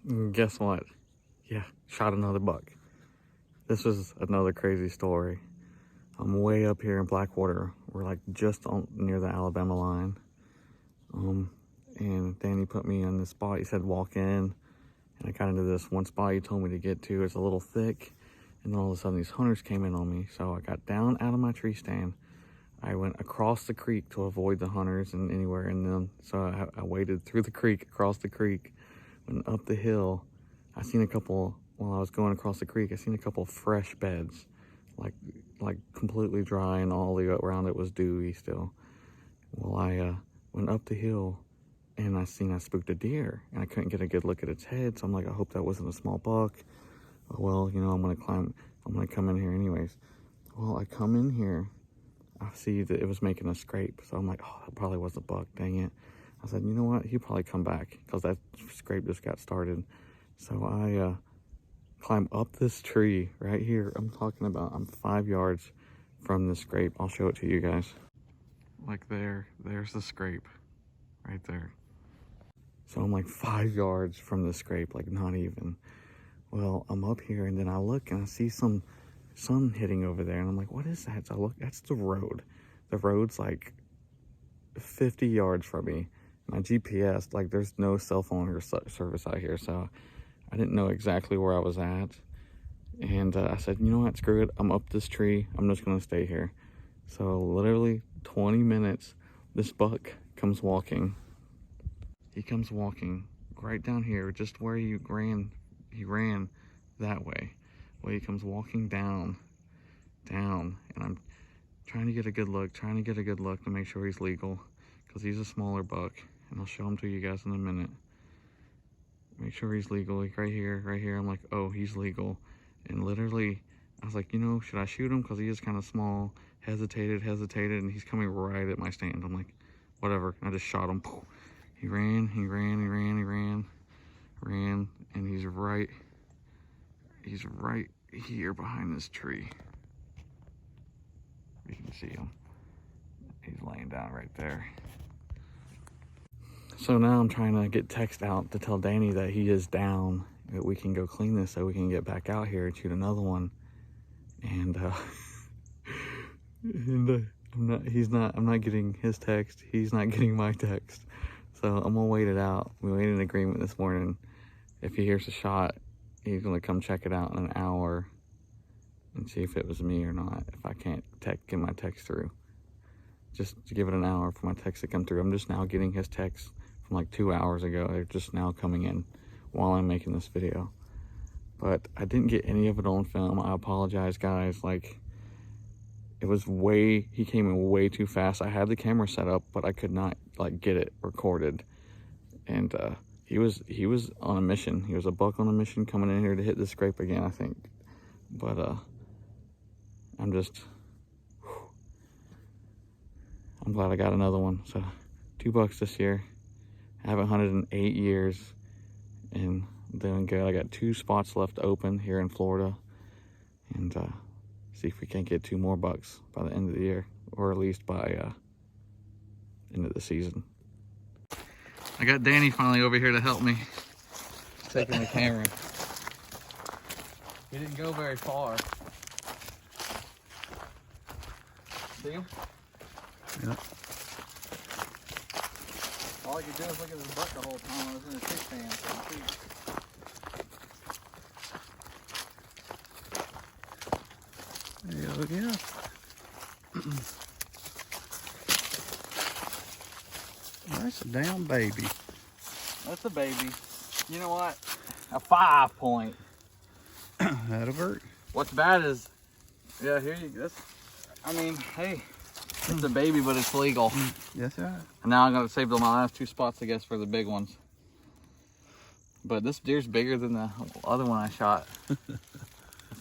And guess what? Yeah, shot another buck. This was another crazy story. I'm way up here in Blackwater. We're like just near the Alabama line. And Danny put me on this spot. He said walk in, and I got into this one spot he told me to get to. It's a little thick, and then all of a sudden these hunters came in on me. So I got down out of my tree stand. I went across the creek to avoid the hunters and anywhere, and then so I waded through the creek, across the creek, went up the hill. I seen a couple, while I was going across the creek, I seen a couple fresh beds, like completely dry, and all the around it was dewy still. Well, I went up the hill, and I spooked a deer, and I couldn't get a good look at its head, so I'm like, I hope that wasn't a small buck. Well, you know, I'm gonna come in here anyways. Well, I come in here, I see that it was making a scrape, so I'm like, oh, that probably was a buck, dang it. I said, you know what, he'll probably come back, because that scrape just got started. So I climb up this tree right here. I'm 5 yards from the scrape. I'll show it to you guys. Like there's the scrape right there. So I'm like 5 yards from the scrape, like not even. Well, I'm up here, and then I look and I see some sun hitting over there, and I'm like, what is that? So I look, that's the road. The road's like 50 yards from me. My GPS, like there's no cell phone or service out here, so I didn't know exactly where I was at. And I said, you know what, screw it, I'm up this tree, I'm just gonna stay here. So literally 20 minutes, this buck comes walking. He comes walking right down here, just where he ran that way. Well, he comes walking down, and I'm trying to get a good look to make sure he's legal, because he's a smaller buck, and I'll show him to you guys in a minute. Make sure he's legal, like right here. I'm like, oh, he's legal. And literally, I was like, you know, should I shoot him? Because he is kind of small. Hesitated, and he's coming right at my stand. I'm like, whatever. I just shot him. He ran, and he's right here behind this tree. You can see him. He's laying down right there. So now I'm trying to get text out to tell Danny that he is down, that we can go clean this so we can get back out here and shoot another one. And I'm not getting his text. He's not getting my text. So I'm gonna wait it out. We made an agreement this morning. If he hears a shot, he's gonna come check it out in an hour and see if it was me or not. If I can't get my text through, just to give it an hour for my text to come through. I'm just now getting his text from like 2 hours ago. They're just now coming in while I'm making this video. But I didn't get any of it on film. I apologize, guys. Like, he came in way too fast. I had the camera set up, but I could not like get it recorded. And he was on a mission. He was a buck on a mission coming in here to hit the scrape again, I think. But I'm glad I got another one. So 2 bucks this year. I haven't hunted in 8 years, and doing good. I got 2 spots left open here in Florida, and see if we can't get 2 more bucks by the end of the year, or at least by end of the season. I got Danny finally over here to help me, taking the camera. He didn't go very far. See him? Yep. All I could do is look at his butt the whole time I was in the tree stand. There you go, yeah. That's a damn baby. That's a baby. You know what? A 5 point. That'll work. What's bad is, yeah, here you go. I mean, hey, it's a baby, but it's legal. Yes, sir. And now I'm gonna save my last 2 spots, I guess, for the big ones. But this deer's bigger than the other one I shot.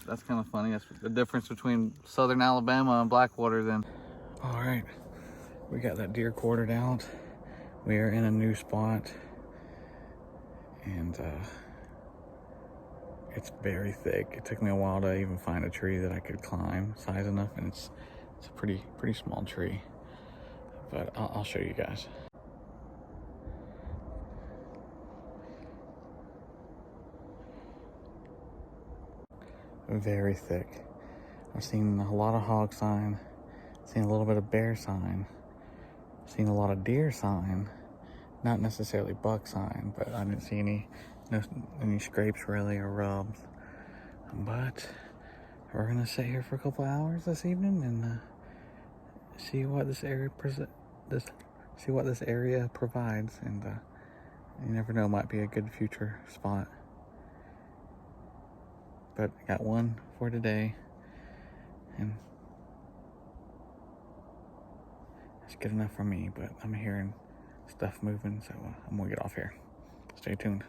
That's kind of funny. That's the difference between southern Alabama and Blackwater then. All right, we got that deer quartered out. We are in a new spot, and it's very thick. It took me a while to even find a tree that I could climb size enough, and it's a pretty small tree. But I'll show you guys. very thick. I've seen a lot of hog sign, seen a little bit of bear sign, seen a lot of deer sign, not necessarily buck sign, but I didn't see any scrapes really or rubs. But we're gonna sit here for a couple hours this evening and see what this area provides, and you never know, might be a good future spot. But I got one for today, and it's good enough for me. But I'm hearing stuff moving, so I'm gonna get off here. Stay tuned.